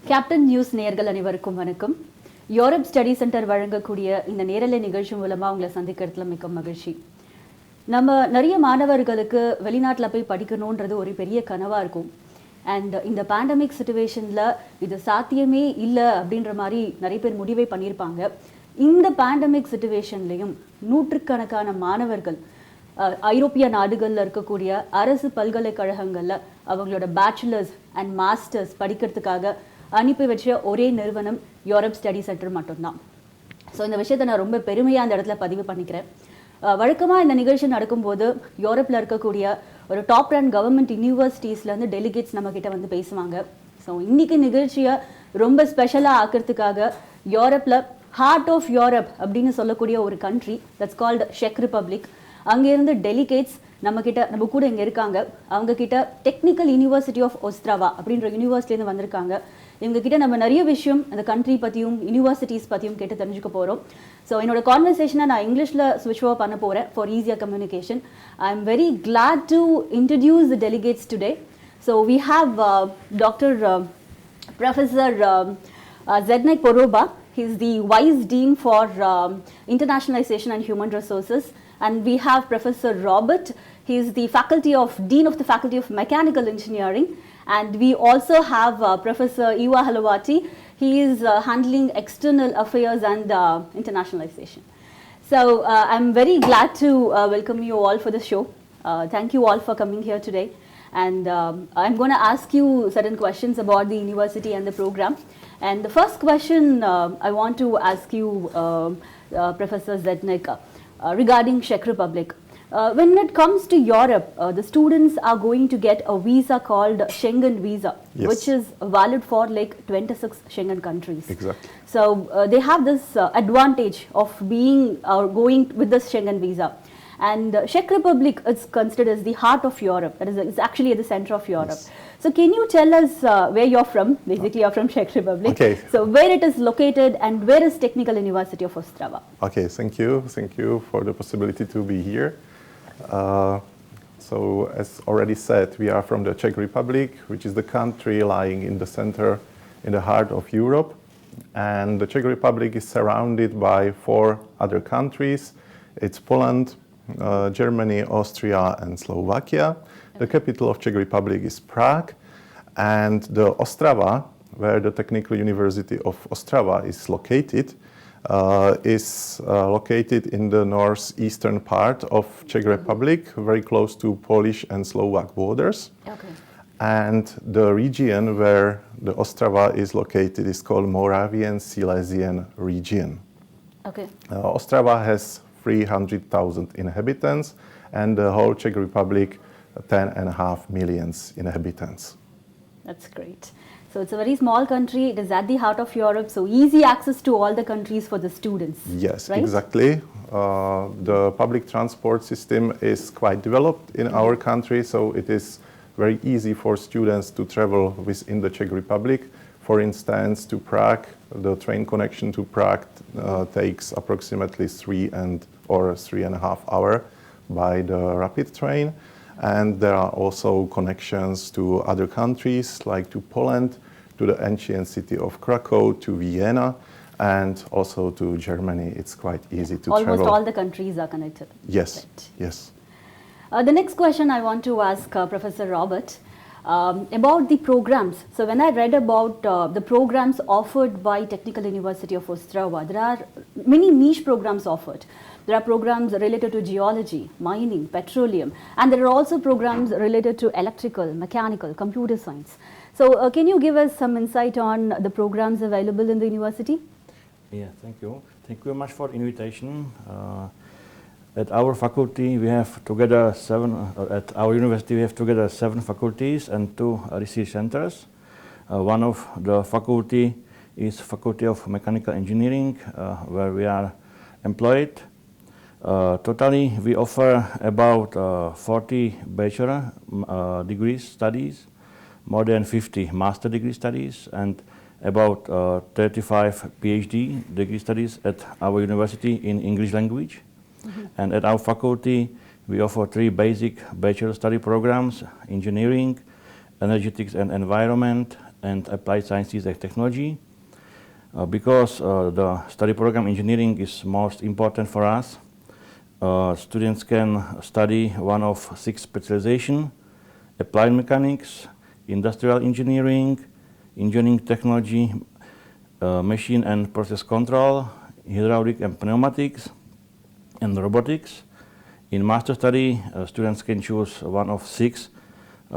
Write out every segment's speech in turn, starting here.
Captain news நேயர்கள் அனைவருக்கும் வணக்கம். யூரோப் ஸ்டடி சென்டர் வழங்கக்கூடிய இந்த நேரலை நிகழ்ச்சி மூலமாக உங்களை சந்திக்கிறதுல மிக்க மகிழ்ச்சி. நம்ம நிறைய மாணவர்களுக்கு வெளிநாட்டில் போய் படிக்கணுன்றது ஒரு பெரிய கனவாக இருக்கும். அண்ட் இந்த பேண்டமிக் சுச்சுவேஷனில் இது சாத்தியமே இல்லை அப்படின்ற மாதிரி நிறைய பேர் முடிவே பண்ணியிருப்பாங்க. இந்த பேண்டமிக் சுச்சுவேஷன்லையும் நூற்றுக்கணக்கான மாணவர்கள் ஐரோப்பிய நாடுகளில் இருக்கக்கூடிய அரசு பல்கலைக்கழகங்களில் அவங்களோட பேச்சுலர்ஸ் அண்ட் மாஸ்டர்ஸ் படிக்கிறதுக்காக அனுப்பி வச்ச ஒரே நிறுவனம் யூரோப் ஸ்டடி சென்டர் மட்டும்தான். ஸோ இந்த விஷயத்தை நான் ரொம்ப பெருமையாக அந்த இடத்துல பதிவு பண்ணிக்கிறேன். வழக்கமாக இந்த நிகழ்ச்சி நடக்கும்போது யூரோப்பில் இருக்கக்கூடிய ஒரு டாப் ரேங்க் கவர்மெண்ட் யூனிவர்சிட்டிஸ்லேருந்து டெலிகேட்ஸ் நம்மக்கிட்ட வந்து பேசுவாங்க. ஸோ இன்றைக்கி நிகழ்ச்சியை ரொம்ப ஸ்பெஷலாக ஆக்கிறதுக்காக யூரோப்பில் ஹார்ட் ஆஃப் யூரோப் அப்படின்னு சொல்லக்கூடிய ஒரு country that's called check republic, அங்கேருந்து டெலிகேட்ஸ் நம்ம கூட இங்கே இருக்காங்க. அவங்கக்கிட்ட டெக்னிக்கல் யூனிவர்சிட்டி ஆஃப் ஒஸ்ட்ராவா அப்படின்ற யூனிவர்சிட்டிலேருந்து வந்திருக்காங்க. இவங்ககிட்ட நம்ம நிறைய விஷயம் அந்த கண்ட்ரி பற்றியும் யூனிவர்சிட்டிஸ் பற்றியும் கேட்டு தெரிஞ்சுக்க போகிறோம். ஸோ என்னோட கான்வர்சேஷனை நான் இங்கிலீஷில் ஸ்விட்ச் ஓவர் பண்ண போகிறேன் for easier communication. I am very glad to introduce the delegates today. So we have doctor professor Zdeněk Poroba. He is the Vice Dean for Internationalization and Human Resources. And we have Professor Robert. He is the Dean of the Faculty of Mechanical Engineering. And we also have Professor Iva Halavati. He is handling external affairs and internationalization. So I'm very glad to welcome you all for the show. Thank you all for coming here today. And I'm going to ask you certain questions about the university and the program. And the first question I want to ask you, Professor Zdeněk, regarding Czech Republic. When it comes to Europe, the students are going to get a visa called Schengen visa, yes, which is valid for like 26 Schengen countries. Exactly. So they have this advantage of going with this Schengen visa. And Czech Republic is considered as the heart of Europe. That is, it's actually at the center of Europe. Yes. So can you tell us where you're from? Basically, you're from Czech Republic. Okay. So where it is located and where is Technical University of Ostrava? Okay, thank you. Thank you for the possibility to be here. So as already said, we are from the Czech Republic, which is the country lying in the center, in the heart of Europe. And the Czech Republic is surrounded by 4 other countries. It's Poland, Germany, Austria, and Slovakia. The capital of Czech Republic is Prague, and the Ostrava, where the Technical University of Ostrava is located in the northeastern part of Czech Republic, very close to Polish and Slovak borders. Okay. And the region where the Ostrava is located is called Moravian Silesian region. Okay. Ostrava has 300,000 inhabitants, and the whole Czech Republic 10.5 million inhabitants. That's great. So it's a very small country. It is at the heart of Europe, so easy access to all the countries for the students. Yes, right? Exactly. The public transport system is quite developed in our country, so it is very easy for students to travel within the Czech Republic. For instance, to Prague, the train connection to Prague takes approximately 3.5 hours by the rapid train. And there are also connections to other countries, like to Poland, to the ancient city of Krakow, to Vienna, and also to Germany. It's quite easy to travel. Almost all the countries are connected. Yes, right. Yes. The next question I want to ask Professor Robert about the programs. So when I read about the programs offered by Technical University of Ostrava, there are many niche programs offered. There are programs related to geology, mining, petroleum, and there are also programs related to electrical, mechanical, computer science. So can you give us some insight on the programs available in the university? Yeah, thank you. Thank you very much for the invitation. At our faculty, we have together at our university, we have together 7 faculties and 2 research centers. One of the faculty is Faculty of Mechanical Engineering, where we are employed. Totally, we offer about 40 bachelor degree studies, more than 50 master degree studies, and about 35 PhD degree studies at our university in English language. Mm-hmm. And at our faculty, we offer 3 basic bachelor study programs: engineering, energetics and environment, and Applied Sciences and Technology. Because the study program engineering is most important for us, students can study one of 6 specializations: applied mechanics, industrial engineering, engineering technology, machine and process control, hydraulic and pneumatics, and robotics. In master study, students can choose one of 6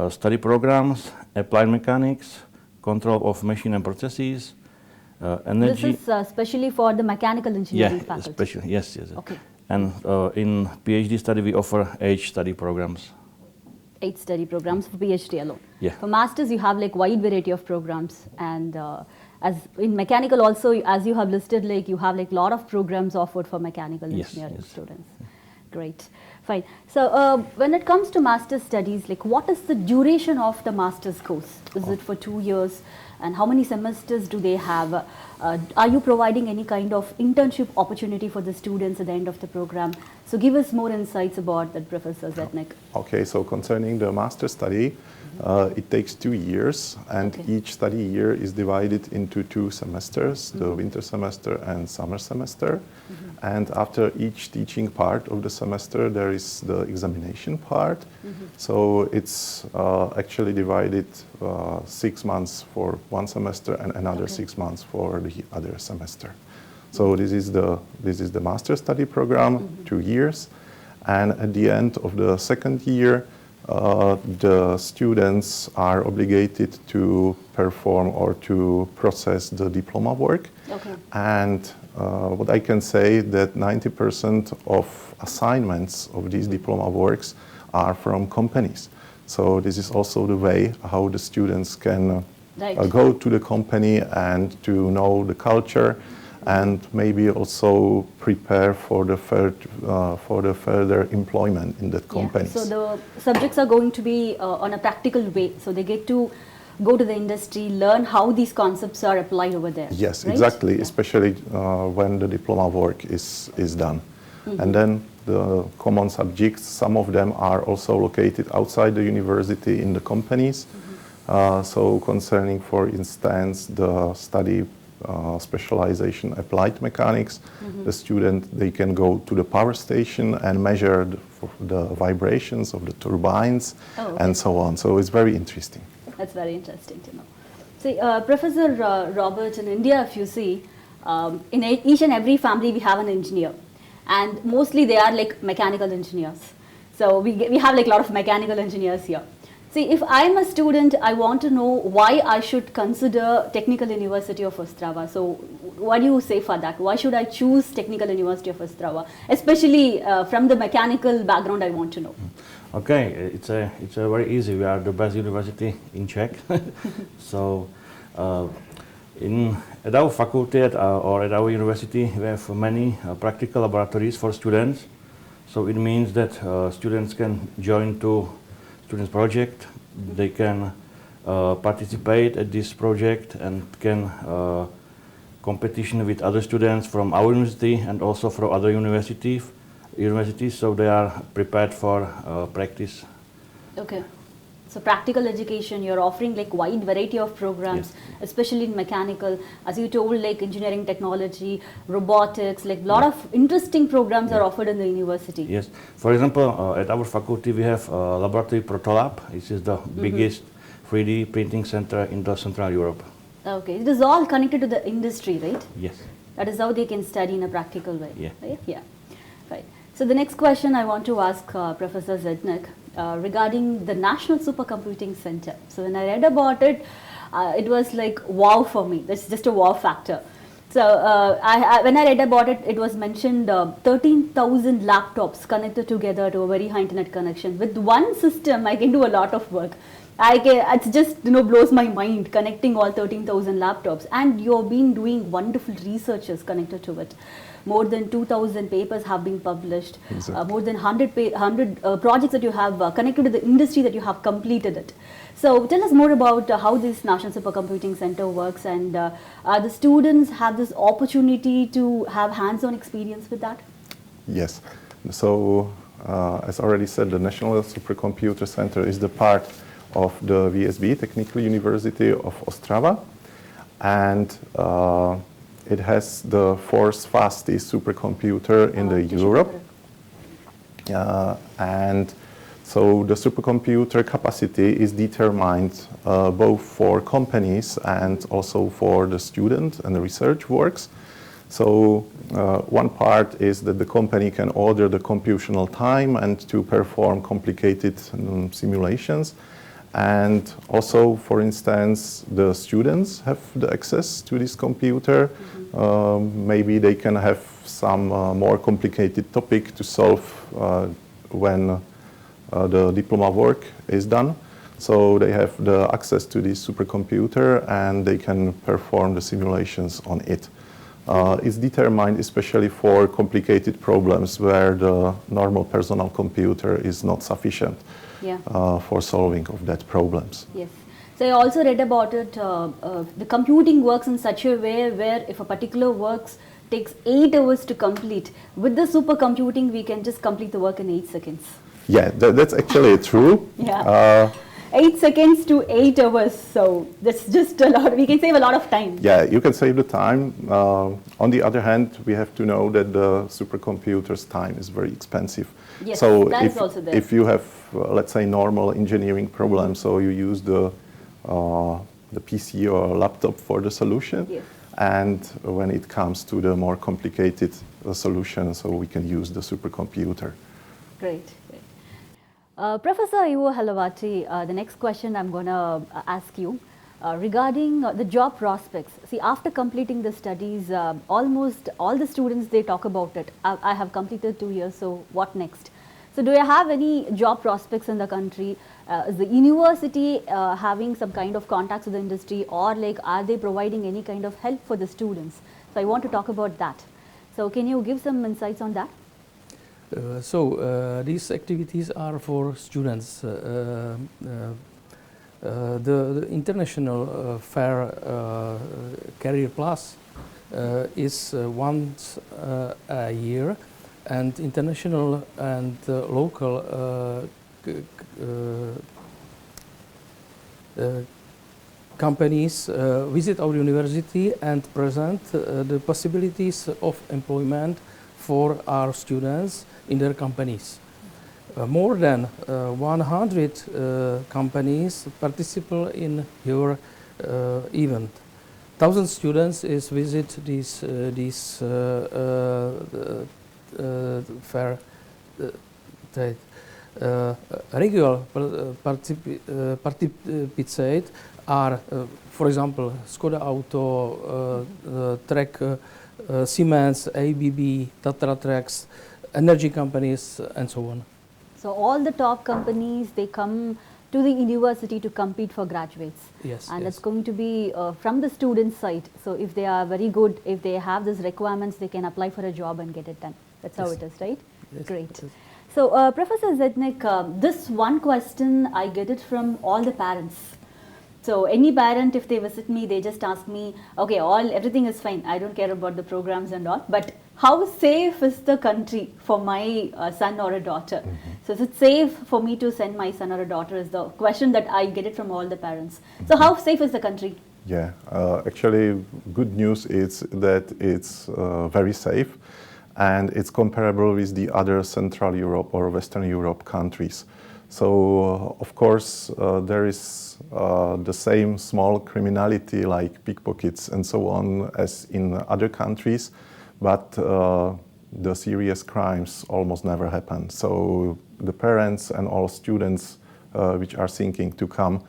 study programs: applied mechanics, control of machine and processes, energy. This is especially for the mechanical engineering faculty. Especially, yes. Okay. And in PhD study, we offer 8 study programs. 8 study programs for PhD alone. Yeah. For masters, you have like wide variety of programs, and as in mechanical also, as you have listed, like you have like lot of programs offered for mechanical engineering students. Great, fine. So when it comes to master's studies, like what is the duration of the master's course? Is it for 2 years? And how many semesters do they have? Are you providing any kind of internship opportunity for the students at the end of the program? So give us more insights about that, Professor Zednik. Okay, so concerning the master study, it takes 2 years, and each study year is divided into 2 semesters, the winter semester and summer semester. And after each teaching part of the semester, there is the examination part. So it's actually divided 6 months for one semester and another 6 months for the other semester. So this is the master study program, 2 years. And at the end of the second year, the students are obligated to perform or to process the diploma work. Okay. And what I can say that 90% of assignments of these diploma works are from companies. So this is also the way how the students can go to the company and to know the culture, and maybe also prepare for the further employment in that company. So the subjects are going to be on a practical way. So they get to go to the industry, learn how these concepts are applied over there. Yes, right? exactly, especially when the diploma work is done. And then the common subjects, some of them are also located outside the university in the companies. So concerning, for instance, the study specialization applied mechanics, the student, they can go to the power station and measure the vibrations of the turbines and so on. So it's very interesting. That's very interesting to know. See, Professor Robert, in India, if you see, in each and every family we have an engineer, and mostly they are like mechanical engineers. So we have like a lot of mechanical engineers here. See, if I'm a student, I want to know why I should consider Technical University of Ostrava. So what do you say for that? Why should I choose Technical University of Ostrava? Especially from the mechanical background, I want to know. Okay, it's a very easy. We are the best university in Czech. So at our faculty or at our university, we have many practical laboratories for students. So it means that students can join to students project. They can participate at this project and can competition with other students from our university and also from other universities. So they are prepared for practice. Okay. So practical education, you're offering like wide variety of programs, especially in mechanical, as you told, like engineering technology, robotics, like a lot of interesting programs are offered in the university. Yes. For example, at our faculty, we have laboratory Protolab. This is the biggest 3D printing center in the Central Europe. Okay. It is all connected to the industry, right? Yes. That is how they can study in a practical way. Yeah. Right? Yeah. Right. So the next question I want to ask Professor Zednik regarding the National Supercomputing Center. So when I read about it, it was like wow for me. That's just a wow factor. So when I read about it, it was mentioned 13,000 laptops connected together to a very high internet connection. With one system, I can do a lot of work. It just blows my mind, connecting all 13,000 laptops, and you've been doing wonderful researches connected to it. More than 2,000 papers have been published. Exactly. More than 100 projects that you have connected to the industry that you have completed it. So tell us more about how this National Supercomputing Center works, and the students have this opportunity to have hands-on experience with that? Yes. So as already said, the National Supercomputer Center is the part of the VSB, Technical University of Ostrava, and it has the fourth fastest supercomputer in the Europe. And so the supercomputer capacity is determined both for companies and also for the student and the research works. So one part is that the company can order the computational time and to perform complicated simulations. And also, for instance, the students have the access to this computer. Maybe they can have some more complicated topic to solve when the diploma work is done. So they have the access to this supercomputer and they can perform the simulations on it. It's determined especially for complicated problems where the normal personal computer is not sufficient for solving of that problems. Yes. So I also read about it, the computing works in such a way where if a particular work takes 8 hours to complete, with the supercomputing we can just complete the work in 8 seconds. Yeah, that's actually true. 8 seconds to 8 hours, so that's just a lot. We can save a lot of time. Yeah, you can save the time. On the other hand, we have to know that the supercomputer's time is very expensive. Yes, so that is also there. If you have, let's say, normal engineering problems, so you use the PC or laptop for the solution. Yes. And when it comes to the more complicated solution, so we can use the supercomputer. Great. Professor Ivo Halavati, the next question I'm going to ask you regarding the job prospects. See, after completing the studies, almost all the students, they talk about it. I have completed 2 years, so what next? So do you have any job prospects in the country? Is the university having some kind of contacts with the industry, or like are they providing any kind of help for the students? So I want to talk about that. So can you give some insights on that? These activities are for students. The international fair Career Plus is once a year, and international and local companies visit our university and present the possibilities of employment for our students in their companies. More than 100 companies participate in your event. 1,000 students is visit this fair. Regular participate are, for example, Skoda Auto, Trek, Siemens, ABB, Tatra Tracks, energy companies, and so on. So all the top companies, they come to the university to compete for graduates. Yes. And yes. it's going to be from the student side. So if they are very good, if they have these requirements, they can apply for a job and get it done. That's how Yes. it is, right? Yes, Great. yes. So Professor Zednik, this one question, I get it from all the parents. So any parent, if they visit me, they just ask me, okay, everything is fine. I don't care about the programs and all, but how safe is the country for my son or a daughter? So is it safe for me to send my son or a daughter is the question that I get it from all the parents. So how safe is the country? Yeah, actually good news is that it's very safe and it's comparable with the other Central Europe or Western Europe countries. So of course there is the same small criminality like pickpockets and so on as in other countries, but the serious crimes almost never happen. So the parents and all students which are thinking to come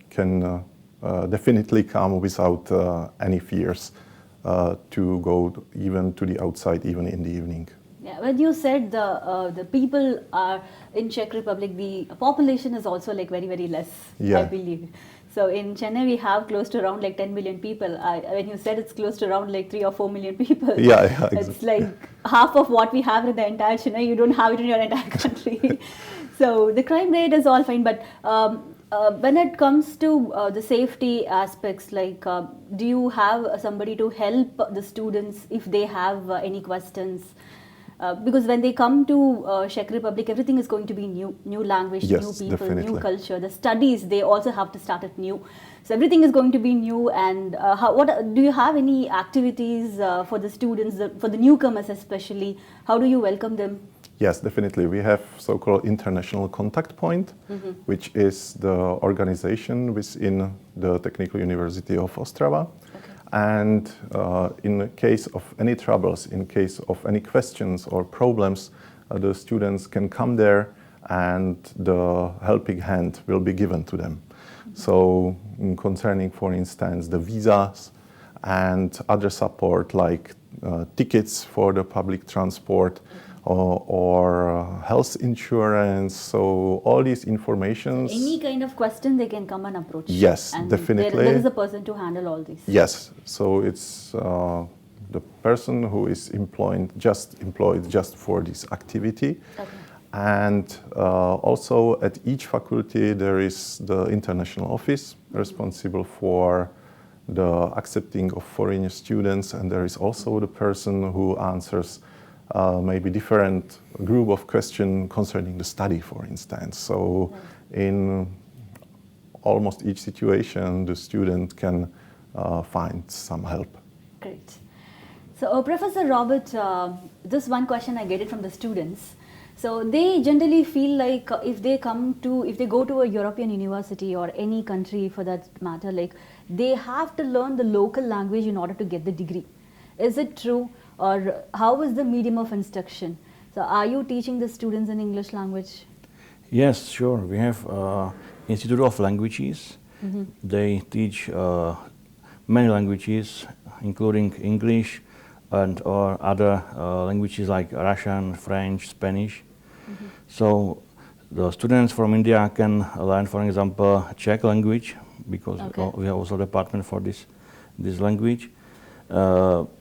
can definitely come without any fears to go even to the outside, even in the evening. Yeah, when you said the people are in Czech Republic, the population is also like very, very less, I believe. So in Chennai, we have close to around like 10 million people. When you said it's close to around like 3 or 4 million people, exactly. It's like half of what we have in the entire Chennai, you don't have it in your entire country. So the crime rate is all fine, but when it comes to the safety aspects, like do you have somebody to help the students if they have any questions? Because when they come to Czech Republic, everything is going to be new language, Yes, new people, definitely. new culture. The studies, they also have to start at new. So everything is going to be new. And what do you have any activities for the students, for the newcomers especially? How do you welcome them? Yes, definitely. We have so-called International Contact Point, which is the organization within the Technical University of Ostrava. And in case of any troubles, in case of any questions or problems, the students can come there and the helping hand will be given to them. So concerning, for instance, the visas and other support like tickets for the public transport, or health insurance, so all these informations. Any kind of question they can come and approach. Yes, and definitely. There is a person to handle all these. Yes, so it's the person who is employed just for this activity. Okay. And also at each faculty there is the international office responsible for the accepting of foreign students, and there is also the person who answers maybe different group of questions concerning the study, for instance. So in almost each situation, the student can find some help. Great. So Professor Robert, this one question I get it from the students. So they generally feel like if they go to a European university or any country for that matter, like they have to learn the local language in order to get the degree. Is it true? Or how is the medium of instruction? So are you teaching the students in English language? Yes, sure. We have Institute of Languages. They teach many languages, including English and or other languages like Russian, French, Spanish. So the students from India can learn, for example, Czech language, because we have also a department for this language.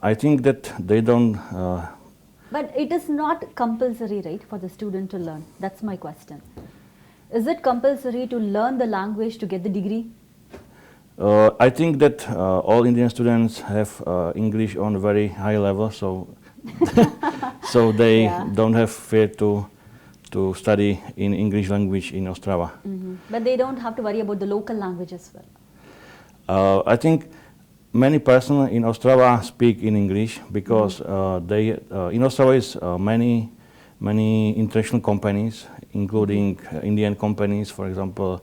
I think that they don't. But it is not compulsory, right, for the student to learn? That's my question. Is it compulsory to learn the language to get the degree? I think that all Indian students have English on a very high level, so so they don't have fear to study in English language in Ostrava. But they don't have to worry about the local language as well. I think many persons in Ostrava speak in English because in Ostrava is many international companies, including Indian companies, for example.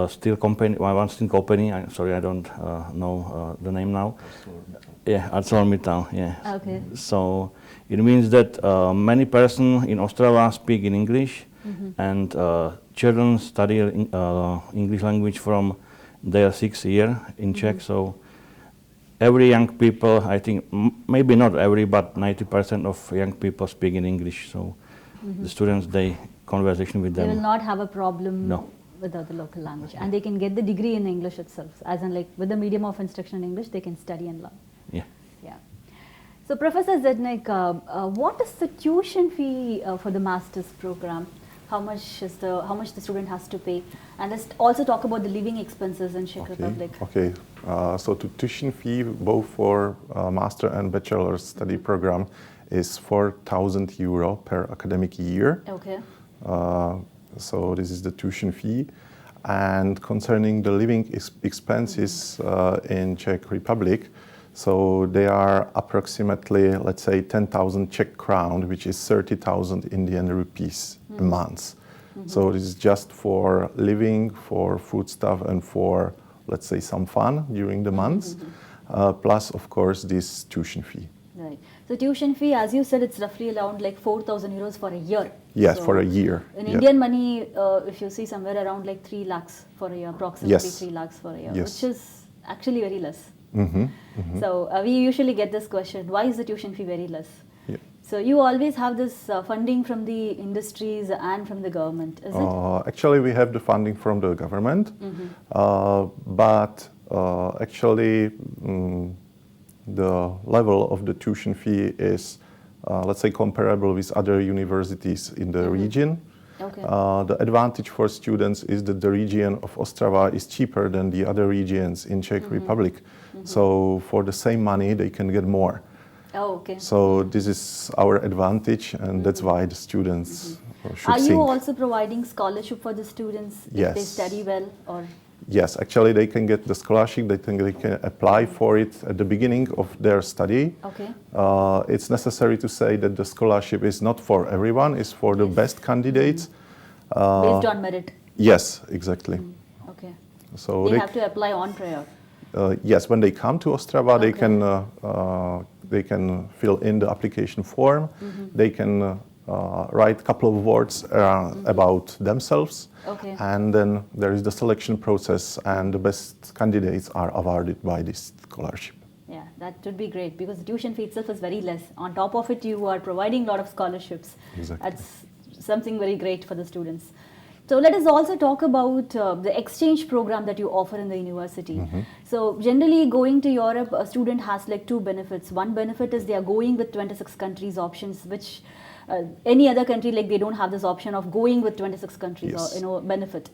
Steel company, one steel company. Sorry, I don't know the name now. Yeah, ArcelorMittal. Yeah. Okay. So it means that many persons in Ostrava speak in English, and children study English language from their 6th year in Czech. So every young people, I think, maybe not every, but 90% of young people speak in English. So the students, they conversation with them. They will not have a problem No. with the local language, and they can get the degree in English itself, as in like with the medium of instruction in English, they can study and learn. Yeah. Yeah. So Professor Zednik, what is the tuition fee for the master's program? How much the student has to pay? And let's also talk about the living expenses in Czech Republic. Okay. So the tuition fee both for master and bachelor study program is €4,000 per academic year. Okay. So this is the tuition fee. And concerning the living expenses in Czech Republic, so they are approximately, let's say, 10,000 Czech crown, which is 30,000 Indian rupees a month. So this is just for living, for foodstuff, and for, let's say, some fun during the months, plus, of course, this tuition fee. Right. So tuition fee, as you said, it's roughly around like €4,000 for a year. Yes, so for a year. In Indian money, if you see somewhere around like 3 lakhs for a year, approximately 3 lakhs for a year, which is actually very less. So we usually get this question, why is the tuition fee very less? Yeah. So you always have this funding from the industries and from the government, is it? Actually, we have the funding from the government, but actually the level of the tuition fee is, let's say, comparable with other universities in the region. Okay. The advantage for students is that the region of Ostrava is cheaper than the other regions in Czech Republic. So for the same money, they can get more. Oh, okay. So this is our advantage, and that's why the students should Are you think. also providing scholarship for the students if they Yes. study well, or? Yes, actually they can get the scholarship, they can apply for it at the beginning of their study. Okay. It's necessary to say that the scholarship is not for everyone, it's for the best candidates. Based on merit. Yes, exactly. Okay. So They have to apply on prior. yes, when they come to Ostrava, Okay. they can fill in the application form. They can write a couple of words about themselves. Okay. And then there is the selection process, and the best candidates are awarded by this scholarship. Yeah, that would be great because the tuition fee itself is very less. On top of it, you are providing a lot of scholarships. Exactly. That's something very great for the students. So let us also talk about the exchange program that you offer in the university. So generally going to Europe, a student has like two benefits. One benefit is they are going with 26 countries options, which any other country, like they don't have this option of going with 26 countries Yes. or benefit.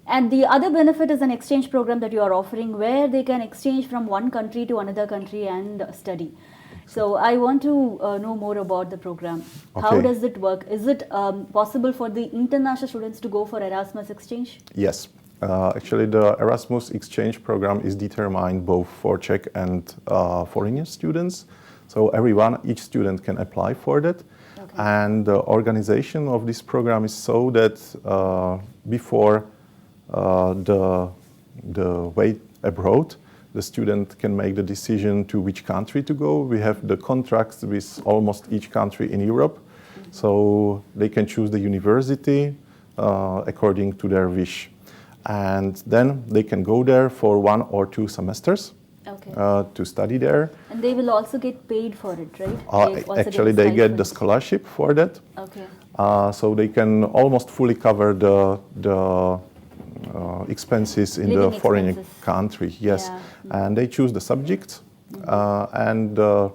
And the other benefit is an exchange program that you are offering where they can exchange from one country to another country and study. So I want to know more about the program. How Okay. does it work? Is it possible for the international students to go for Erasmus exchange? Yes. Actually, the Erasmus exchange program is determined both for Czech and foreign students. So each student can apply for that. Okay. And the organization of this program is so that before the way abroad, the student can make the decision to which country to go. We have the contracts with almost each country in Europe, so they can choose the university according to their wish. And then they can go there for 1 or 2 semesters Okay. to study there. And they will also get paid for it, right? They also Actually, they get the stipends. scholarship for that. Okay. So they can almost fully cover the expenses in the Living foreign expenses. country. Yes, Yeah. and they choose the subjects, and the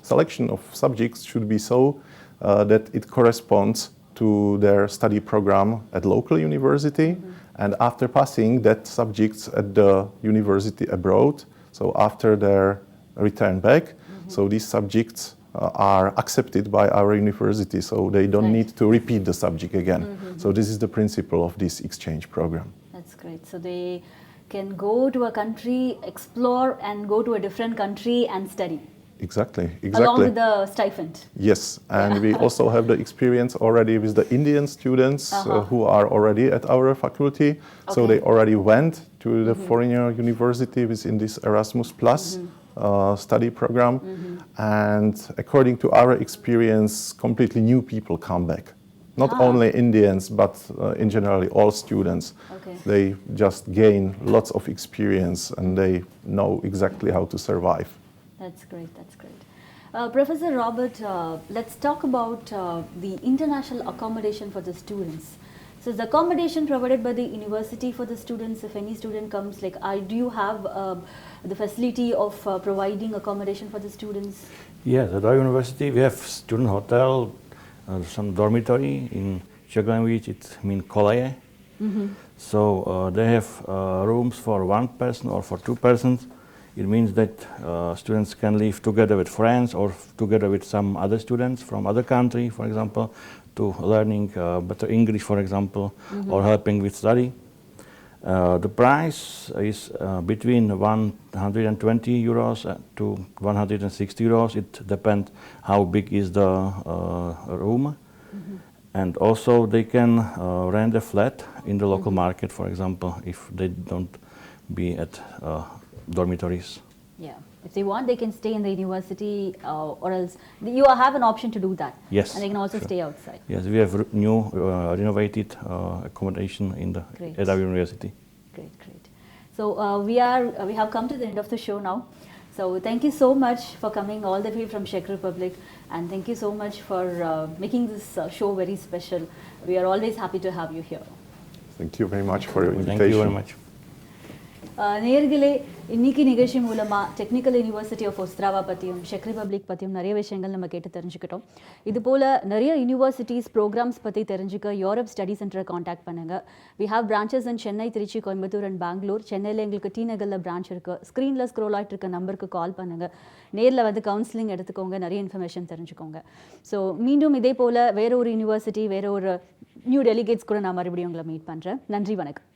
selection of subjects should be so that it corresponds to their study program at local university. And after passing that subjects at the university abroad, so after their return back, so these subjects are accepted by our university, so they don't Right. need to repeat the subject again. So this is the principle of this exchange program. That's great. So they can go to a country, explore, and go to a different country and study Exactly, along exactly. with the stipend. Yes, and we also have the experience already with the Indian students who are already at our faculty. So Okay. they already went to the foreign university within this Erasmus Plus study program. And according to our experience, completely new people come back. Not only Indians, but in general all students. Okay. They just gain lots of experience and they know exactly how to survive. That's great. That's great. Professor Robert, let's talk about the international accommodation for the students. So, is the accommodation provided by the university for the students? If any student comes, like, do you have the facility of providing accommodation for the students? Yes, at our university we have student hotel, some dormitory. In Czech language it means koleje. So they have rooms for 1 person or for 2 persons. It means that students can live together with friends or together with some other students from other country, for example, to learning better English, for example, or helping with study. The price is between 120 euros to 160 euros. It depends how big is the room. And also they can rent a flat in the local market, for example, if they don't be at dormitories. Yeah. If they want, they can stay in the university, or else you have an option to do that. Yes, And they can also sure. stay outside. Yes, we have new renovated accommodation Great. at our university. Great, great. So we have come to the end of the show now. So thank you so much for coming all the way from Czech Republic, and thank you so much for making this show very special. We are always happy to have you here. Thank you very much for your invitation. Thank you very much. நேயர்களே, இன்னைக்கு நிகழ்ச்சி மூலமா technical university of ஒஸ்ட்ராவா பற்றியும் check republic பற்றியும் நிறைய விஷயங்கள் நம்ம கேட்டு தெரிஞ்சுக்கிட்டோம். இது போல் நிறைய யூனிவர்சிட்டிஸ் ப்ரோக்ராம்ஸ் பற்றி தெரிஞ்சுக்க யூரோப் ஸ்டடி சென்டரை காண்டாக்ட் பண்ணுங்கள். We have branches in Chennai, Tiruchi, Coimbatore and Bangalore. சென்னையில் எங்களுக்கு டி நகரில் பிரான்ச் இருக்குது. ஸ்க்ரீனில் ஸ்க்ரோல் ஆகிட்டு இருக்க நம்பருக்கு கால் பண்ணுங்கள். நேரில் வந்து கவுன்சிலிங் எடுத்துக்கோங்க, நிறைய இன்ஃபர்மேஷன் தெரிஞ்சுக்கோங்க. ஸோ மீண்டும் இதே போல் வேற ஒரு யூனிவர்சிட்டி, வேற ஒரு நியூ டெலிகேட்ஸ் கூட நான் மறுபடியும் உங்களை மீட் பண்ணுறேன். நன்றி, வணக்கம்.